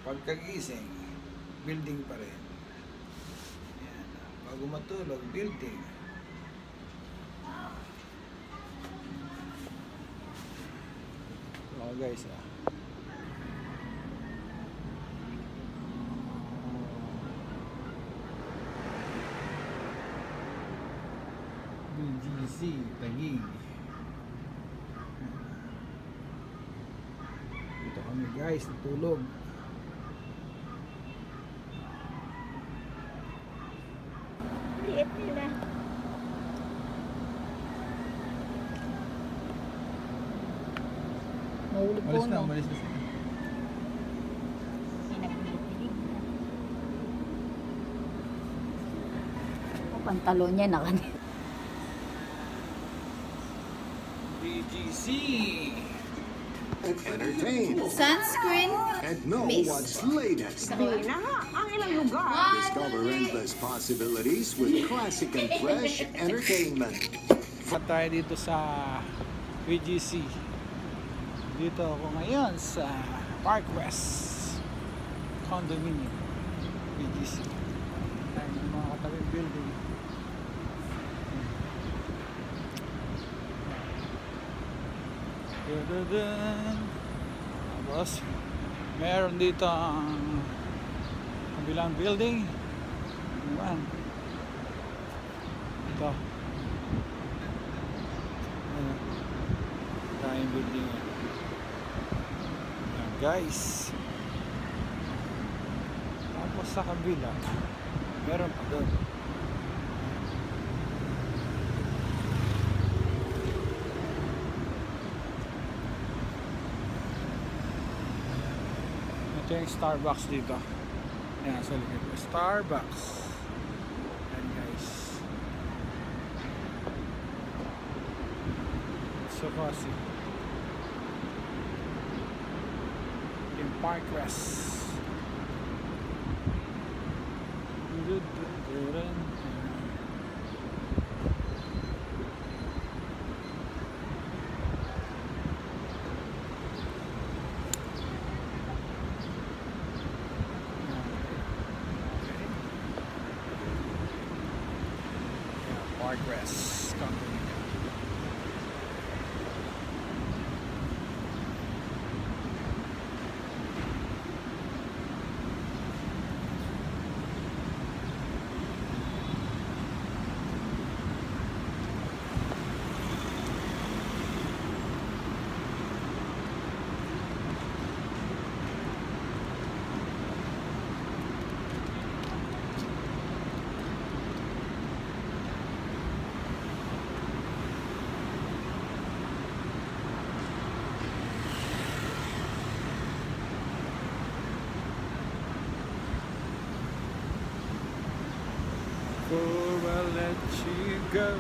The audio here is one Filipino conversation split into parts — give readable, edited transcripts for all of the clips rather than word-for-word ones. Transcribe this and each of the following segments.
Pagkagising, building pa rin. Yan. Bago matulog, building. Oh guys, BGC, Taguig. Dito kami guys, natulog. Liit nila. Mahulog po, no? Umalis na sila. Pinagpilig na. O, pantalon niya na kanina. BGC. Entertain Sunscreen and know mist. what's latest. Sabihin na nga, ang ilang lugar. Discover endless possibilities with classic and fresh entertainment. At tayo dito sa BGC. Dito ako ngayon sa Park West Condominium BGC. Tayo ng mga katabing building. Tapos meron dito ang kabilang building. Ayan. Ito. Ayan. Tayong building. Ayan guys. Tapos sa kabila meron pa doon. Ito yung Starbucks dito. Ayan, sa likod ko. Starbucks. Ayan guys. So cozy. Yung Park West. Progress company. Before I let you go.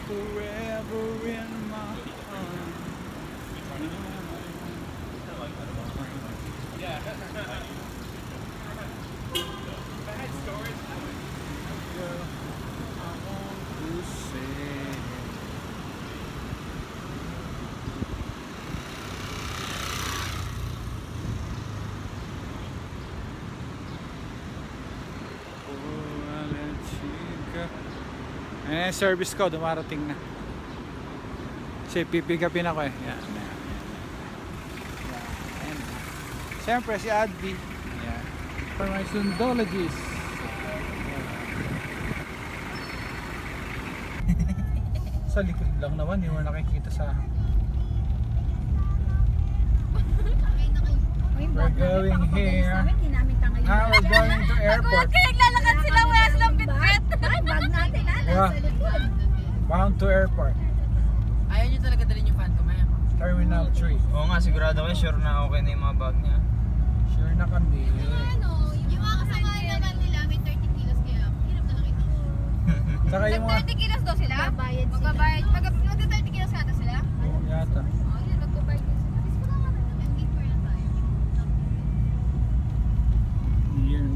Forever in my arms. Yeah. If I had stories, I would. Girl, I want to say. Oh, I'll let you go. Ayan yung service ko, dumarating na. Kasi pipigapin ako eh. Yan. Ayan. Siyempre si Adby. Ayan. For my Sundologist. Sa likod lang naman, hindi mo nakikita sa... We're going here. Now we're going to airport. Naglalakad sila, wala silang bitbit. Bag natin, Yeah. nasa likod. Bound to airport. Ayaw nyo talaga dalhin yung fan ko, ma'am. Terminal 3. Oo nga, sigurado kayo, sure na okay na yung mga bag niya. Sure na kami. Yung mga kasama naman nila, may 30 kilos kaya. Saka yung mga... 30 kilos daw sila? Babayad sila. Magbabayad. Mag-30 kilos nga daw sila? Oo, yata. Oo, yun. Magbabayad din sila. Mas wala nga naman. Nag-eat for na tayo. Yan.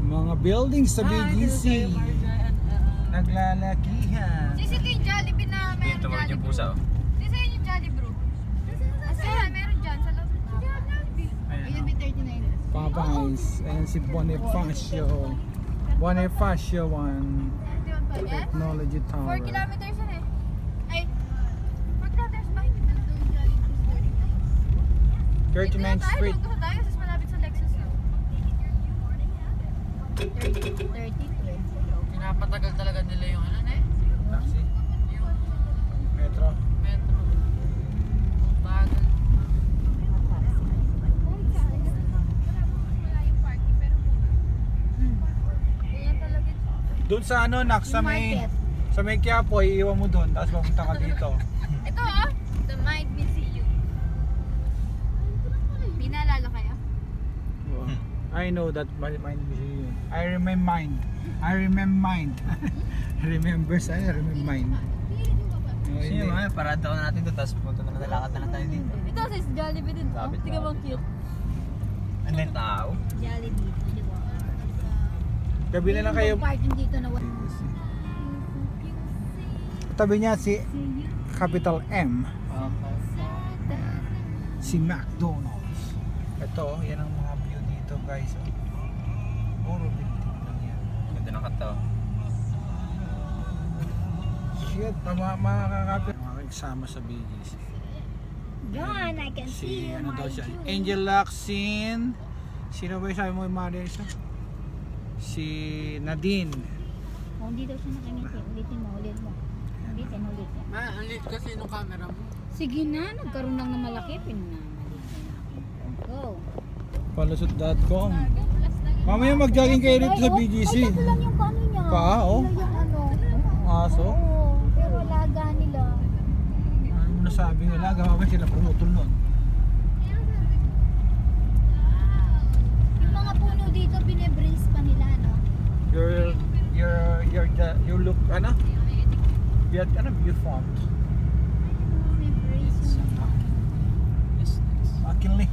Mga buildings sa BGC. Naglalakihan. Sisi ko yung Jollibee na meron Dito mo yung Jollibee. pusa. oh. Sisi yung Jollibee bro. Asahan, meron dyan. Sa loob. Jollibee. Ayun, Ayun, 39. Popeyes. Ayan si Bonifacio. Bonifacio 1. Technology 4 Tower. kilometers yun eh. Ay, 4 kilometers ba? 39th Street. Hanggang sa tayo, sis malapit sa Lexus yun. 32 eh. Pinapatagal talaga nila yung ano na eh. Taxi. Yung Metro. metro. Bagal. Wala yung parking pero mura. Ganyan talaga. Doon sa ano, nak, sa may... Market. Sa may Quiapo, iiwan mo doon. Tapos pupunta ka dito. Ito oh, the Mind Museum. Di naalala kayo? I know that mind museum. I remember mind. I remember mind. Remember sa remember mind. Kasi yung mga parada ko natin doon, tapos punta na nalakad na lang tayo dito. Ito sa Jollibee din. Oh, Lapit tingnan na. mo ang cute. Ano yung tao? Jollibee. Di ba? Gabi na lang kayo. Yung parking dito na Tabi niya si Capital M. Si McDonald's. Ito, yan ang mga view dito guys. Puro building lang yan. Ganda ng kanta. oh. Shit, makakapit. Makakasama sa BGC. John, I can Si see you, ano my daw siya? June. Angel Lacsin. Sino ba yung sabi mo yung Marisa? Si Nadine. Oh, hindi daw siya nakangiti. Ulitin mo, ulit mo. Ulitin. Ma, ang lit kasi nung camera mo. Sige na, nagkaroon lang ng malaki. Pinamalitin natin. Go. Palusot.com. Mamaya mag-jogging kayo dito sa BGC. Ay, ito lang yung kano niya. Paa, oh. Ito yung ano. Aso. Oo, pero laga nila. Ano mo nasabi nila? Gawin sila pumutol nun. Yung mga puno dito, bine-brace pa nila, no? You look, ano? View font. May brace yung mga. McKinley,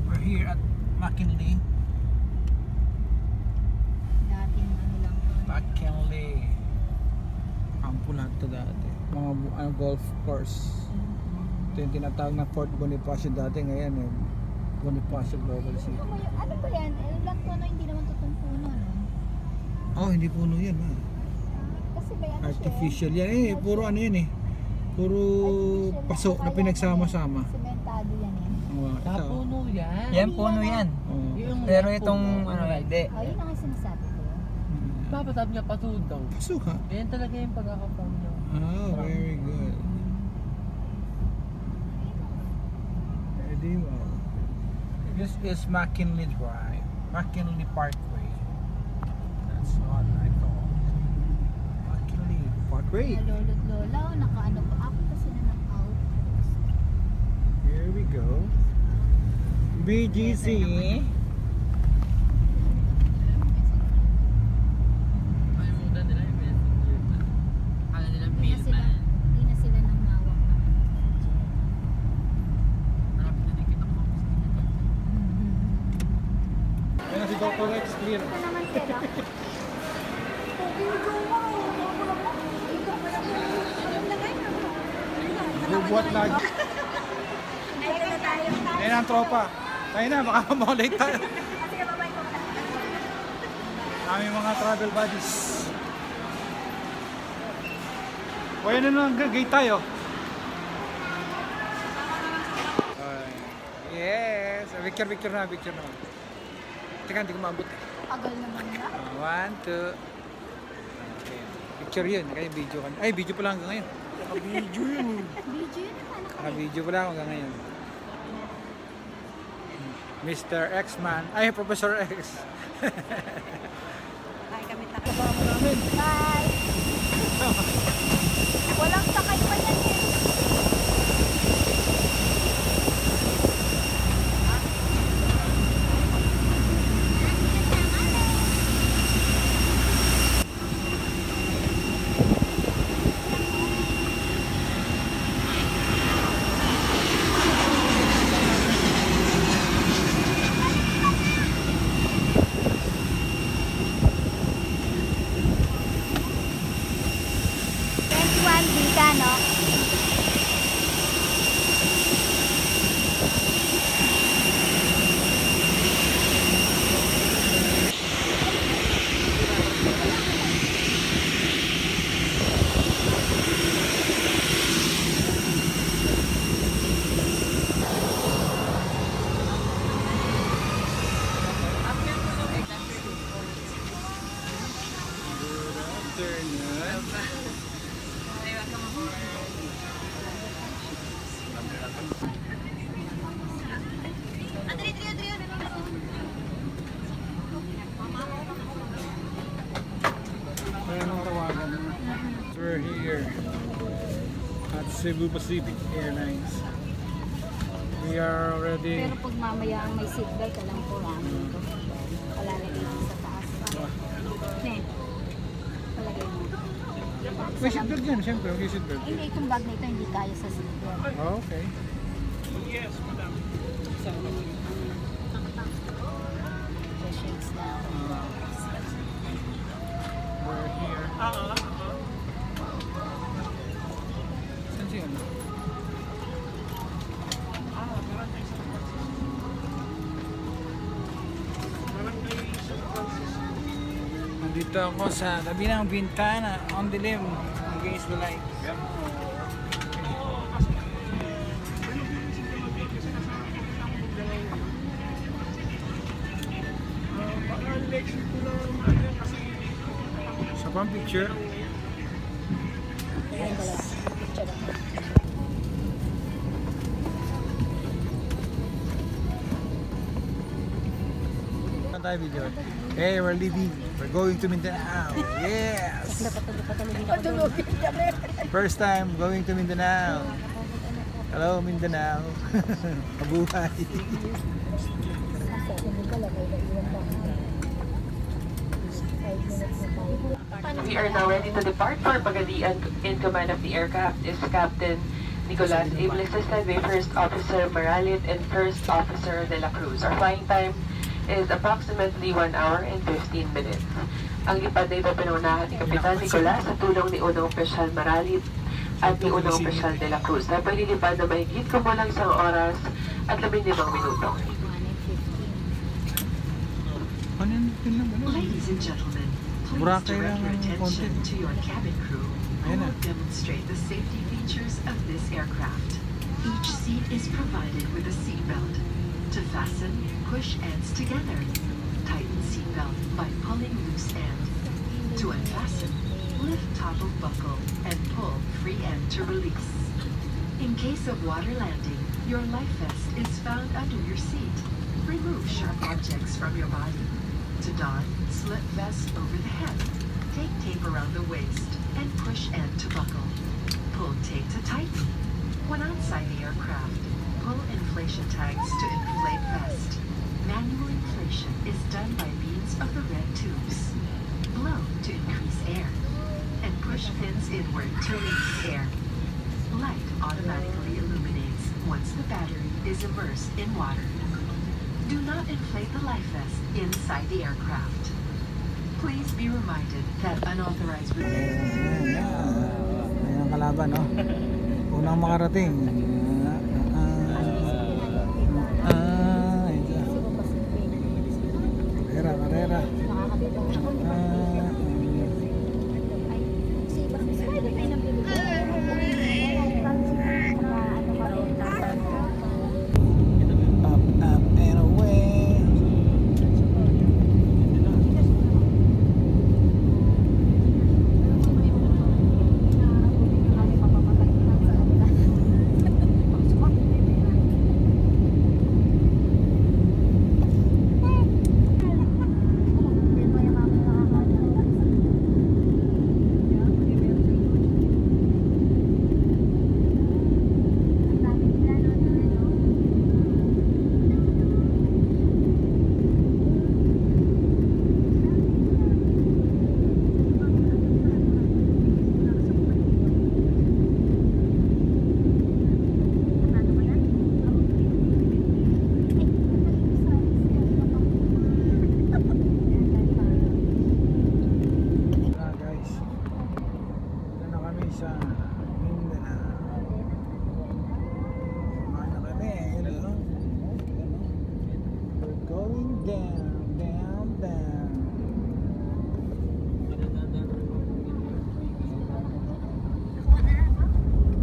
we're here at McKinley. Dating ano lang. McKinley. Kampo lahat to dati. Mga golf course. Ito yung tinatawag na Fort Bonifacio dati. Ngayon Bonifacio Global City. Ano ba yan? Ano lang to, no? Hindi naman totoong puno, no? Oh, hindi puno yan ha. Kasi ba yan Artificial yan puro ano yan puro paso na pinagsama-sama. Sementado yan eh. Oh, ito. Puno yan. Yan, puno yan. Oh. Yung Pero puno. itong ano, hindi. Oh, yun ang sinasabi ko. Papatab niya patud daw. Paso ha? Ganyan talaga yung pagkakapam niya. Oh, very good. Very well. This is McKinley Drive. McKinley Parkway. That's what I call McKinley Parkway. Lolo't lola, nakaano pa ako kasi na knock-out. Here we go. BGC. Kalimutan nila yung messenger. Kala nila mailman. Hindi na sila nang mawak pa. Marami na din kita mga Ayan na si Dr. Rex clear. Ito naman sila. Bubuhat lagi. Ayan ang tropa. Tayo na, baka maulate tayo. Aming mga travel buddies. O yan na lang, gate tayo. Yes! Picture na. Teka, hindi ko maabot eh. Agal naman na. 1, 2. Okay. Picture yun, kaya video ka. Ay, video pala hanggang ngayon. Video yun. Video yun naman. Naka-video pala ako hanggang ngayon. Mr. X-Man. Ay, Professor X. Bye! Walang sakay pa yan eh. Cebu Pacific Airlines. We are already... Pero pag mamaya ang may seatbelt, alam ko ito. Palalagay mo sa taas. Ne. Palagay mo. May seatbelt yan, siyempre. Okay, seatbelt. Hindi, itong bag na ito hindi kaya sa seatbelt. Oh, okay. The shakes na. We're here. Saan siya? Nandito ako sa tabi ng bintana, on dilim, against the light. Sa pang picture. Tayo video. Hey, we're leaving. We're going to Mindanao. Yes! First time going to Mindanao. Hello, Mindanao. Mabuhay. We are now ready to depart for Pagadian. In command of the aircraft is Captain Nicolas, ably assisted by First Officer Maralit and First Officer De La Cruz. Our flying time is approximately 1 hour and 15 minutes. Ang lipad na ito pinunahan ni Kapitan Nicolas sa tulong ni Unang Opisyal Maralit at ni Unang Opisyal De La Cruz. Na paglilipad na mahigit kumulang 1 oras at 15 minuto. Ladies and gentlemen, please Boracay direct lang your ang konti. attention to your cabin crew who Ayan na. will demonstrate the safety features of this aircraft. Each seat is provided with a seat belt. To fasten, push ends together. Tighten seat belt by pulling loose end. To unfasten, lift top of buckle and pull free end to release. In case of water landing, your life vest is found under your seat. Remove sharp objects from your body. To don, slip vest over the head. Take tape around the waist and push end to buckle. Pull tape to tighten. When outside the aircraft, pull inflation tags to inflate vest. Manual inflation is done by means of the red tubes. Blow to increase air. And push pins inward to release air. Light automatically illuminates once the battery is immersed in water. Do not inflate the life vest inside the aircraft. Please be reminded that unauthorized... Ayan ang kalaban, no? Unang makarating. Carrera. Up and away. Sa Mindanao. Kumain na kami, yun o. We're going down, down, down.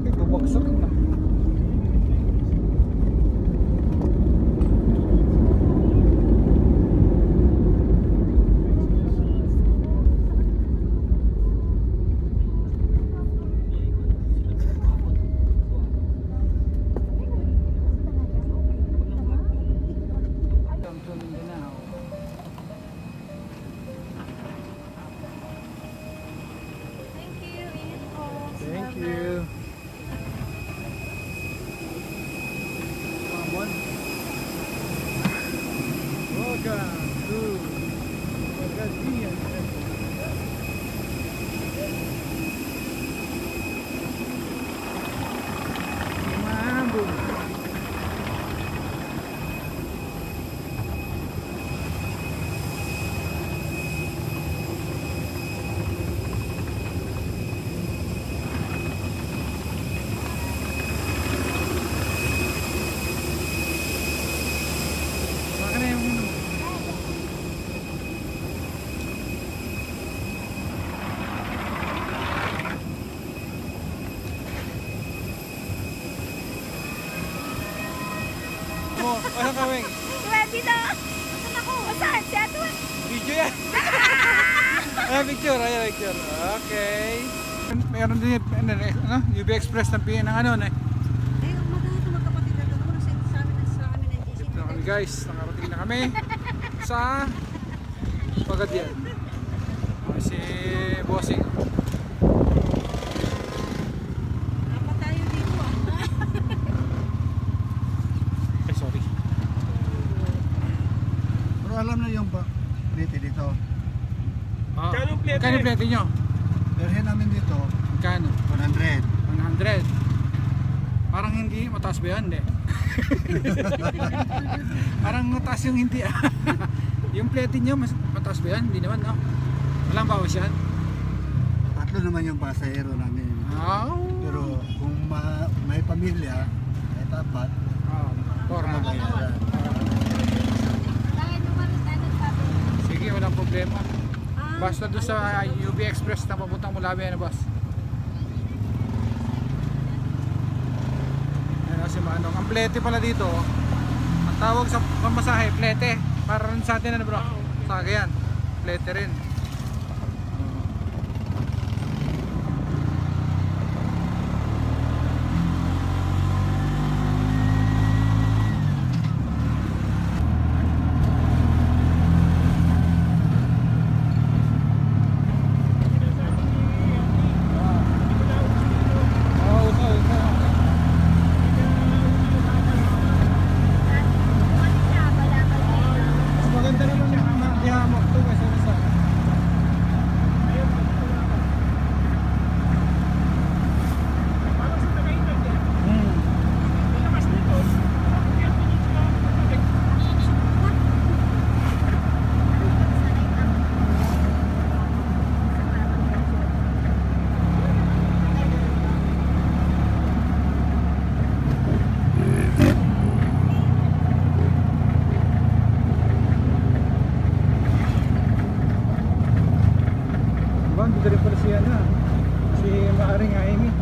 May bubagsak na. Thank you. Ano kawing? 20 na! Saan ako? Saan? Si Ato? Video yan. Picture. Ayan, picture. Okay. Meron din UB Express na ng ano na. magkapatid na doon sa amin ng GC. Dito na kami guys. Nakarating na kami sa Pagadian. Si Bossing. Dapat tayo dito Ay, sorry. Pero alam na yung plate dito. Kano plate nyo? Perhen namin dito, Kano? 100. 100. Parang hindi, mataas ba yan? Hindi. Parang mataas yung hindi. Yung plate nyo, mataas ba yan? Hindi naman, no? Walang bawas yan? Tatlo naman yung pasahero namin. Oh. Pero kung may pamilya, may tapat, Forma. bayaran. Bakit umalis na nagsabi? Sige, walang problema. Basta doon sa UB Express na papuntang Mulabi na bus. Ayan si Manong. Ang plete pala dito, ang tawag sa pamasahe, plete. Para rin sa atin, ano bro? Sa yan, plete rin. Maganda naman yung dihamok to kasi sa dito rin pala siya na si Maaring Amy.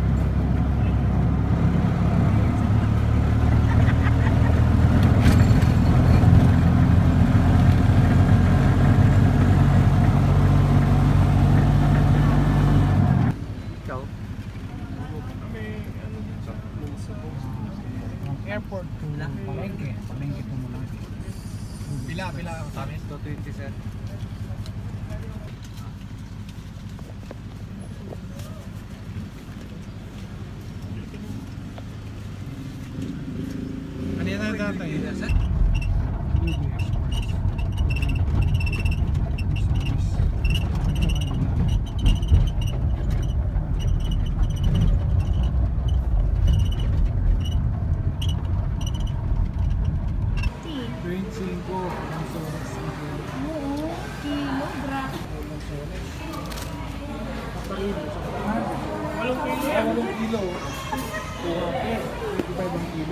Ikaw? Airport to Palengke. Palengke to Malaki. Pila sabi? 220 sir. Kanina tatay.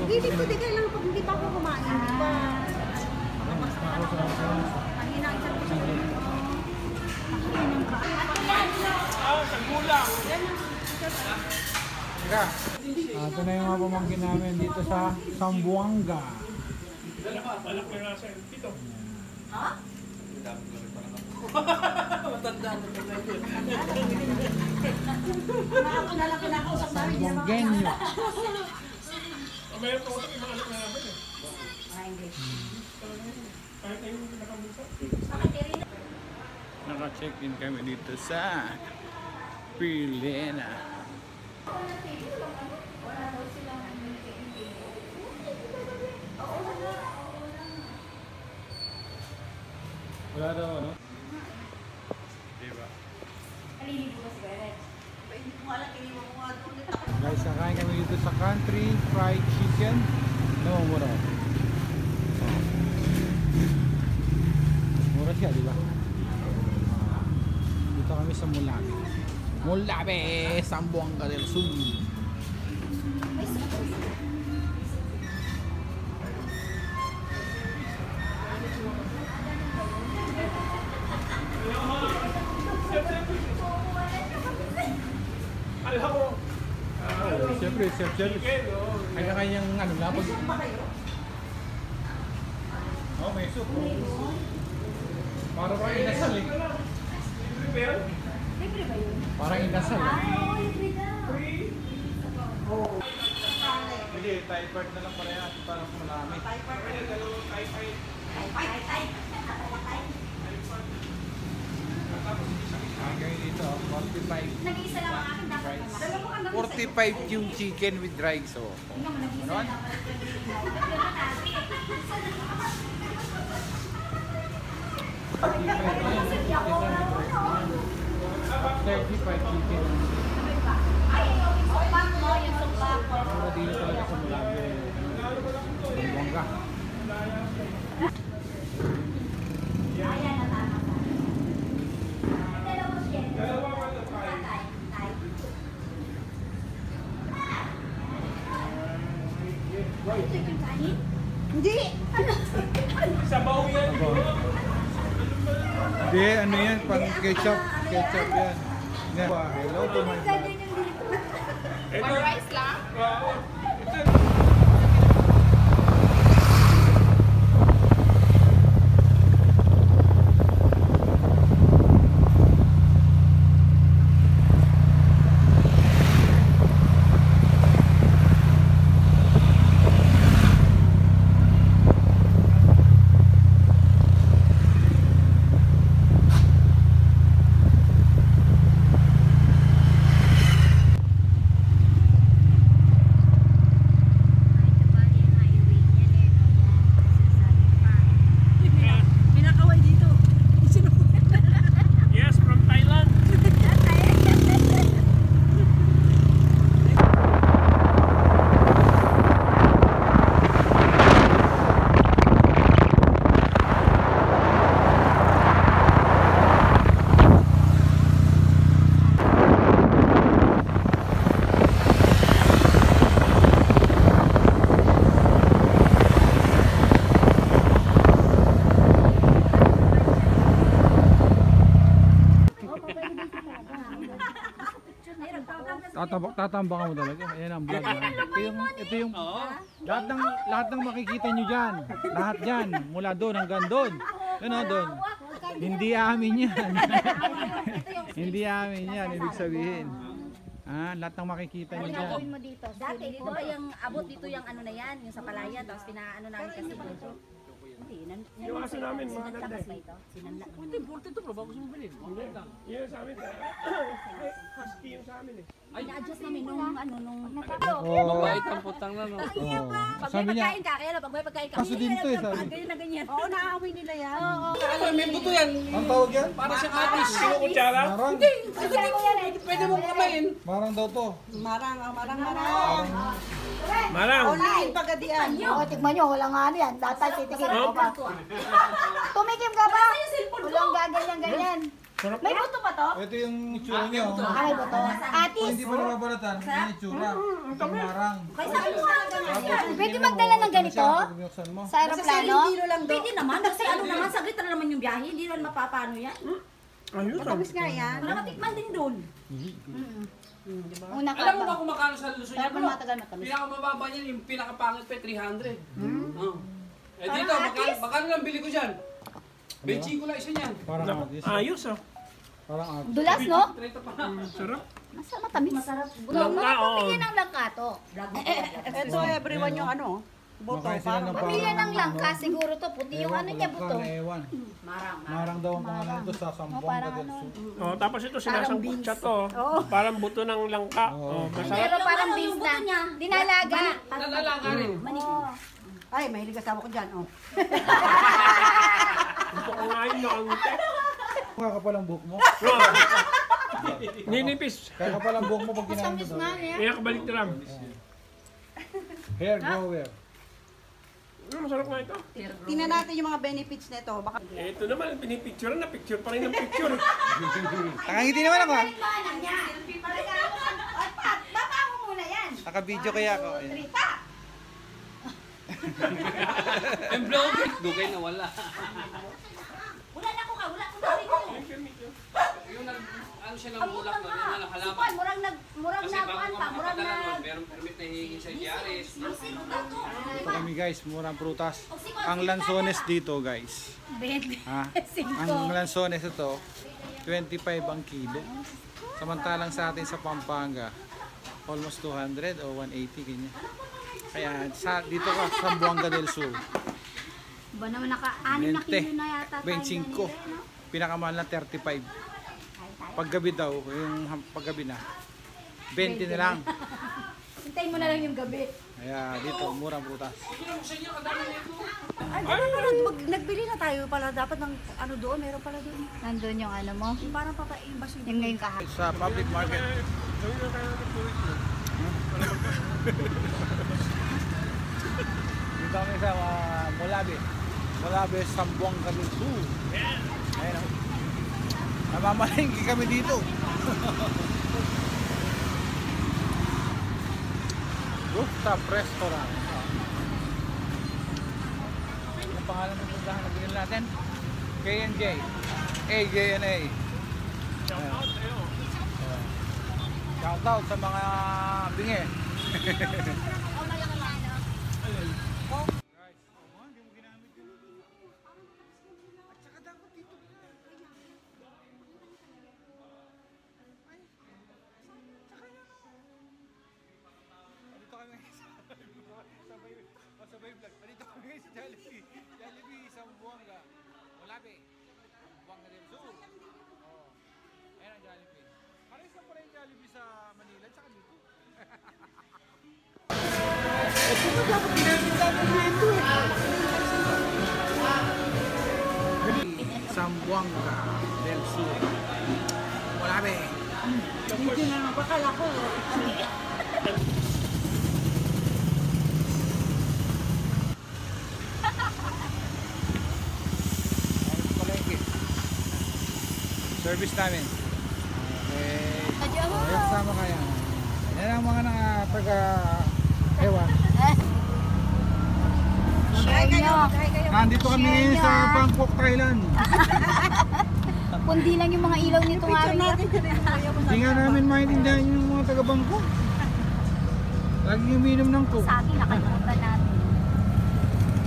Hindi ko di kailangan pag hindi pa ako kumain. Di ba? Mahina isang Ito na yung mga pamangkin namin dito sa Zamboanga. Zamboangenyo. Naka-check-in kami dito sa Pilena. Wala daw ano? Diba? Guys, nakain kami dito sa Country Fried Chicken. No, mura. Mura siya, di ba? Dito kami sa Mulabi. Mulabi! Zamboanga del Sur. Siyempre, self-service. Kanya-kanyang ano, lapag. Oh, may soup. Para ba inasal eh. Libre ba yun? Parang inasal eh. Oo, libre daw. Hindi, typhoid na lang pala yan. Parang malami. Hanggang dito, 45. Nag-iisa lang ang akin dapat naman. 45 yung chicken with dry sauce. Tingnan mo, nag-iisa lang dapat. Sige ako. 35 chicken. Ay, yung supak mo, yung supak. Pero dito talaga sa malami. Bongga. Ayan, natama ka. Dalawang siya. Tay. Ito yung kanin? Hindi! Ano? Hindi, ano yan? Pang ketchup. Ketchup yan. Hello to my friend. Or rice lang? Pinakaway dito. Yes, from Thailand. Tatambakan mo talaga. Ayan ang vlog. Ito yung lahat ng makikita nyo dyan. Lahat dyan. Mula doon hanggang doon. Ano doon? Hindi amin yan. Hindi amin yan. Ibig sabihin. Lahat ng makikita nyo dyan. Mo dito. Dati, di ba yung abot dito yung ano na yan, yung sa palayan, tapos pinaano namin kasi dito. Hindi, yung kasi namin mga ganda ba ito? Sinanla. Hindi, 42 bro, bago sumabilin. Yan sa amin. Husky yung sa amin eh. Ina-adjust namin nung ano, nung Mabait ang putang na, no? pag Sabi may niya, pagkain ka, kaya lang, pag may pagkain ka, kaso din to eh, sabi. ganyan na ganyan. Oo, naaamoy nila yan. Oo. May buto yan. Ang tawag yan? Para siyang atis. Kutsara? Marang. Pwede mong kamain. Marang daw to. Marang. Marang. Only pagadian. O, tigman nyo, wala nga ano yan. Datay, titigil ko pa. Tumikim ka ba? Walang gaganyan-ganyan. May buto ba to? Ito yung itsura nyo. Ay, buto. Atis. Hindi pa nababalatan. Yung itsura. Yung marang. Pwede magdala ng ganito? Pag binuksan mo. Sa aeroplano? Pwede naman, kasi ano naman, saglit na naman yung biyahe, hindi naman mapapano yan. Ayun. Matamis nga yan. Para matikman din doon. Una ka Alam mo ba? ba kung magkano sa Luzon Pero yan, kung bro? matagal matamis. Pinakamababa niyan, yung pinakapangit pa 300. Oh. Eh dito, magkano lang bili ko dyan? Benchi ko lang isa niyan. Parang atis. Ayos ah. Parang atis. Dulas, no? 30 pa. Sarap. Masa matamis. Masarap. Langka, oo. Pamilya ng langka to. Ito everyone yung ano, buto. Makain sila ng Pamilya ng langka siguro to. Puti yung ano niya, buto. Ewan. Marang daw ang pangalan nito sa Sambuanga parang del ano. Sur. Oh, tapos ito sinasangkot siya to. Parang buto ng langka. Oh, masarap. Pero parang beans na. Dinalaga. Nalalaka rin. Ay, mahilig asawa ko dyan, oh. Gusto ko nga yun nakangiti. Kakapal ang buhok mo. Ninipis. Kakapal ang buhok mo pag kinain mo Tamis daw. nga niya. Kaya kabalik na lang. Hair grower. Masarap nga ito. Tingnan natin yung mga benefits nito. Baka Ito naman, pinipicture na picture pa rin ng picture. Nakangiti naman ako. Baba mo muna yan. Naka-video kaya ako. Rita. Yung vlogger, dugay na wala. Wala na ko ka. Wala ko na rin ko. Yung ano siya ng bulak doon, yung Sipon, halaman. murang Kasi na bago kuhan ka pa. Murang makadala na. nun, merong permit na hihingin sa Diaris. Sino na to? Ito kami guys, murang prutas. Ang lansones dito guys. 25. Ha? Ang lansones ito, 25 ang kilo. Samantalang sa atin sa Pampanga, almost 200 o 180 ganyan. Kaya dito ka sa Zamboanga del Sur, Ba naman naka-6 na kilo na yata tayo. 25. Pinakamahal na 35. Paggabi daw, yung paggabi na, 20 na lang. Hintayin mo na lang yung gabi. Kaya dito, murang prutas. Ay, nagbili na tayo pala. Dapat ng ano doon, meron pala doon. Nandun yung ano mo. Yung parang papaimbas yung Yung ngayon kahapon. Sa public market. Dito kami sa Molabe. Molabe, Zamboanga del Sur. Ayan o. Namamalingki kami dito. Rooftop restaurant. Ang pangalan ng puntahan na binili natin? K&J. AJNA. Shout out sa mga bingi. Sabay vlog. Dito kami sa Jollibee. Jollibee, Zamboanga. Molabe. Zamboanga del Sur. Oh. Ayan ang Jollibee. Parang isa pa rin Jollibee sa Manila, tsaka dito. Ito dapat pinagpinta mo dito Zamboanga del Sur. Molabe. Hindi na napakala ko. Service namin. Okay. Kasama kaya. Yan ang mga taga-ewan. Share nyo. Nandito kami ngayon sa Bangkok, Thailand. Kundi lang yung mga ilaw nitong araw. Hindi nga namin maintindihan yung mga taga-Bangkok. Lagi uminom ng coke. Sa akin, nakalimutan natin.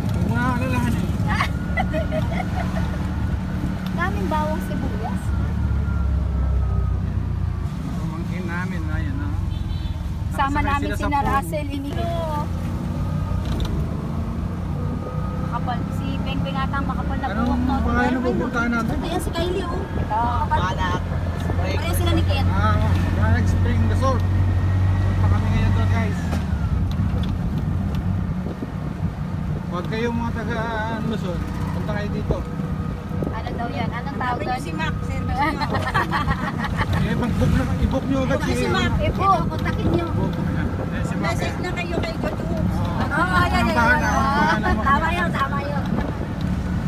Huwag mo nakakalahan eh. Daming bawang sibuyas. Pamangkin namin, ayan ha. Sama Nakasakay namin sila si sa na phone. Russell, inigo. Makapal, si Pengpeng ata ang makapal na buhok. Anong pangalan na pupuntahan natin? Ayan si Kylie, oh. Ito, Anak. Pareho sila ni Ken. Drag Spring Resort. Punta kami ngayon doon guys. Huwag kayong mga taga-Luzon, punta kayo dito. ano daw yan? Anong tawag Sabi doon? niyo si Mac, service niyo. Eh, i-book nyo agad Si Mac, Ibo, kontakin nyo. Eh, si Mac. message na kayo kay Jojo. Oo, yan, yan, Ang yan. bahala, Tama yun, tama yun.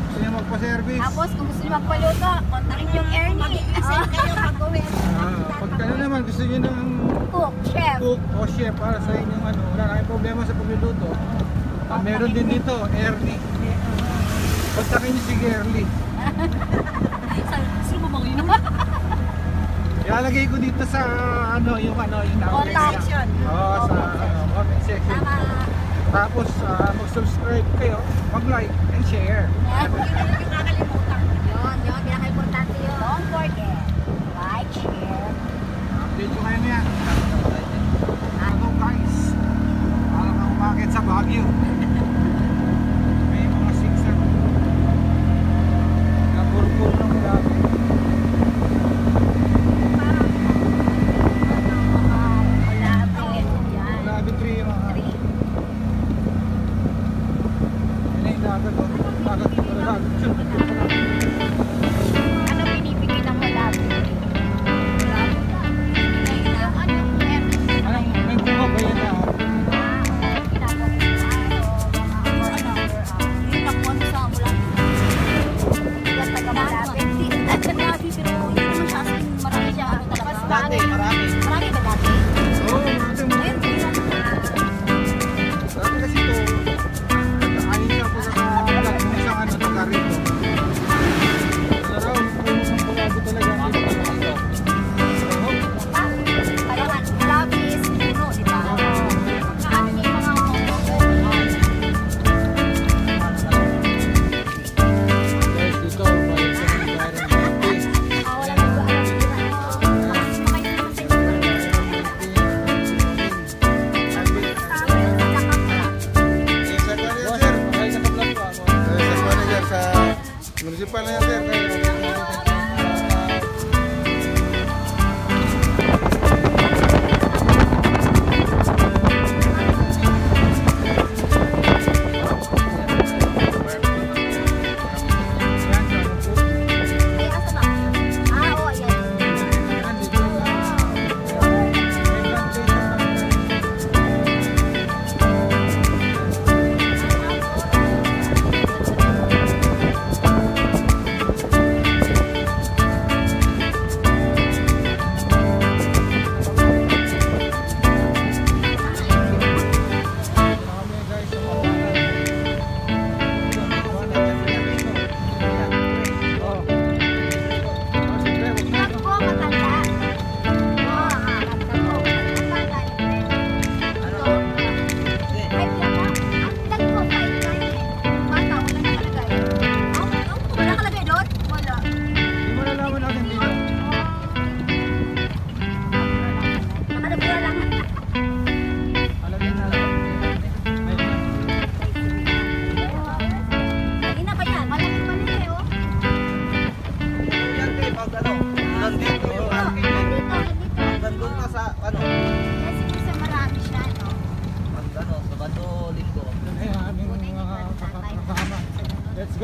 Gusto nyo magpa-service? Tapos, kung gusto nyo magpaluto, kontakin yung Ernie. Mag-i-send kayo pag-uwi. Pag ano naman, gusto nyo ng Cook, chef. cook o chef para sa inyong ano, wala kayong problema sa pagluluto. Meron din dito, Ernie. Basta kayo si Gerly. Sino mo yun? Ilalagay ko dito sa yung Contact. Oo, sa comment section. Tapos mag-subscribe kayo, mag-like and share. Yun, pinaka-importante yun. Don't forget, like, share. Update ko kayo niyan. Ano guys? Parang ang umakit sa Baguio. May mga sigsag. Napurpur ng grabe. Grabe tree yung mga. Yan yung dagat o. Dagat ko pala dagat. Ano pinipigil ng malabi? Anong may bunga ba yan na? Dati, marami. Marami ba dati? Oo, natin mo. Dati kasi ito, ayun siya po sa isang taga rito. Sa raw, puno ng pulago talaga. Malabi is puno, di ba? Ano niya yung mga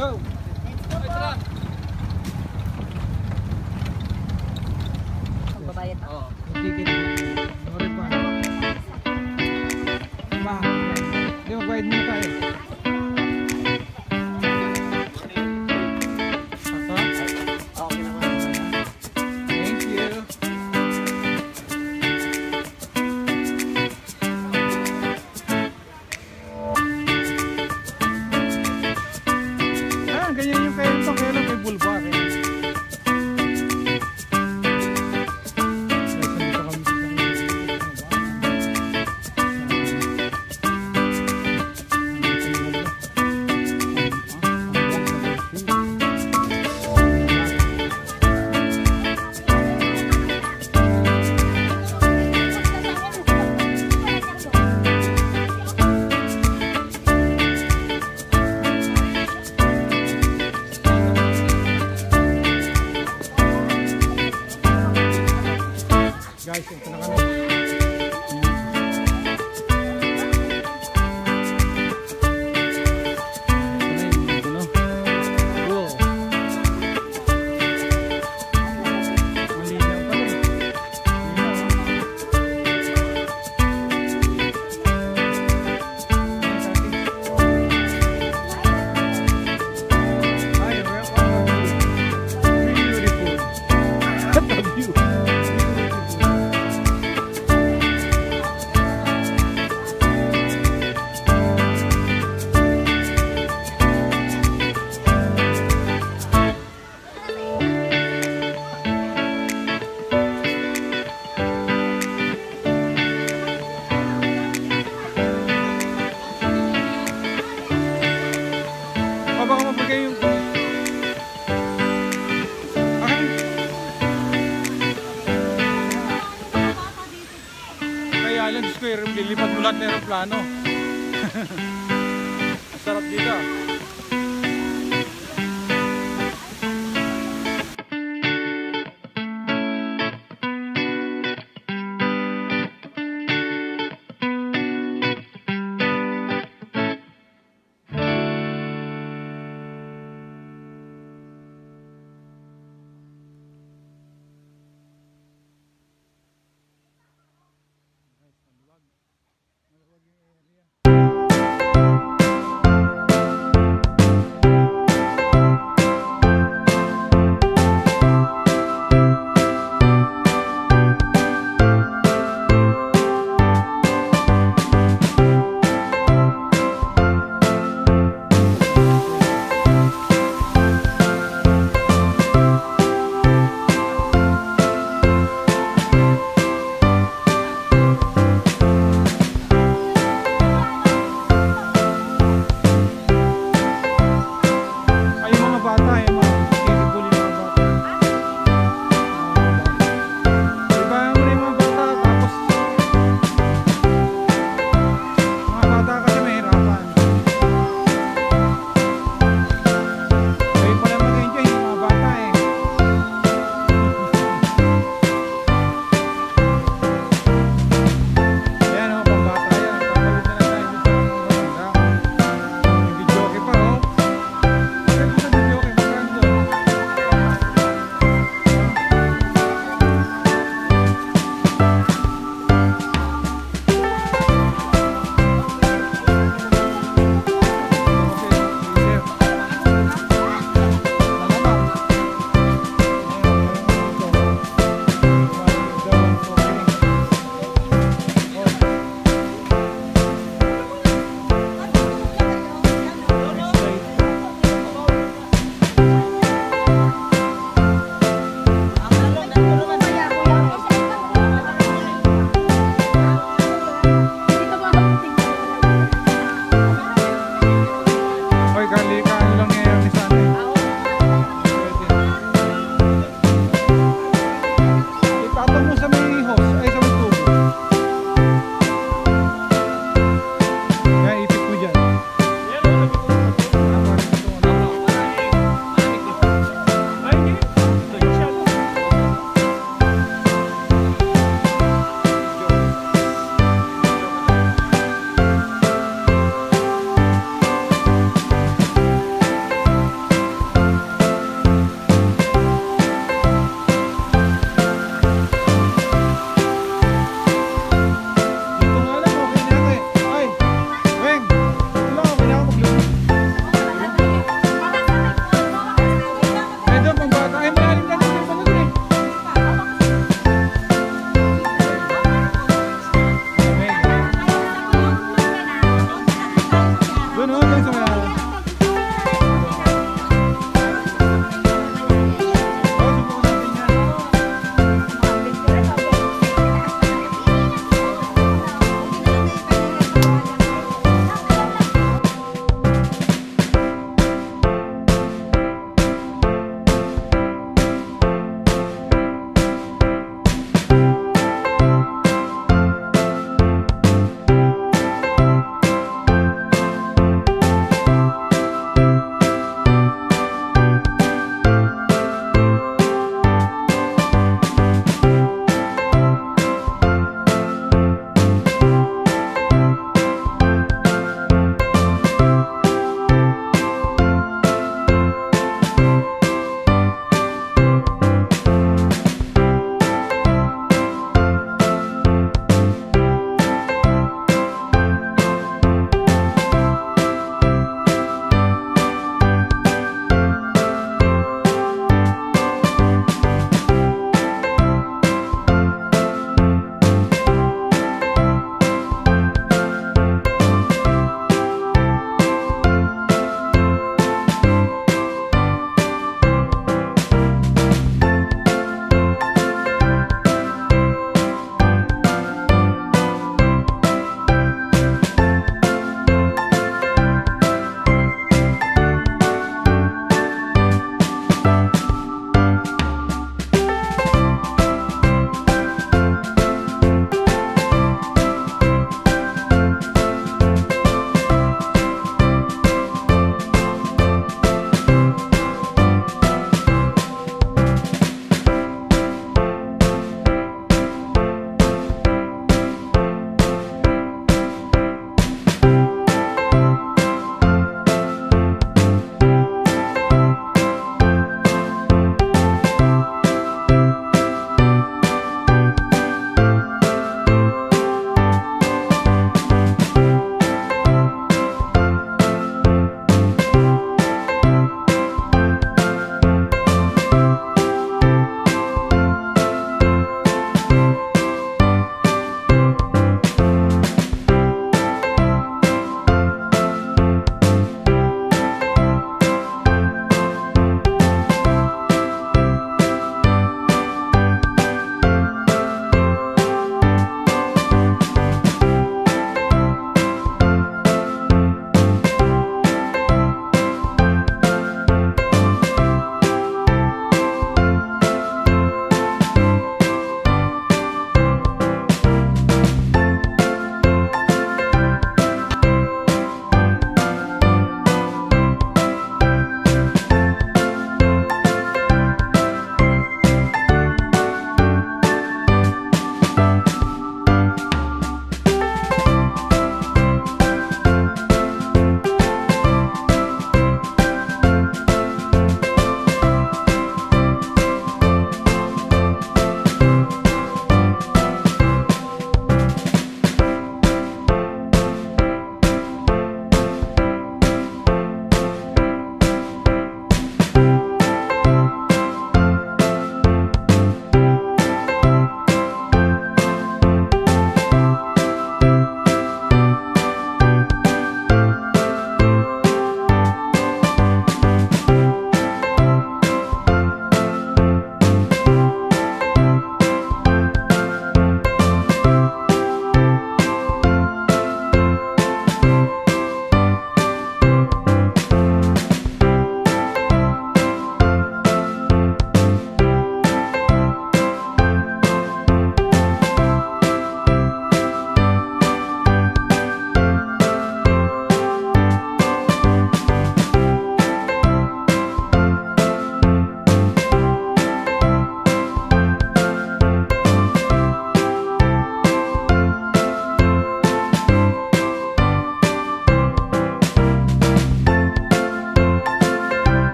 Go! Let's go po. Magbabayad ako. Oo. Ticket mo. Sorry pa. Ma, hindi magbayad muna tayo. Okay naman. Thank you. Ganyan yung kwento, kaya lang may bulba. Guys, nandito kami sa guys, ito na kami. Baka mapagay yung... Kaya lang, Diyos ko, lilipad mo lahat ng aeroplano. Sarap dito.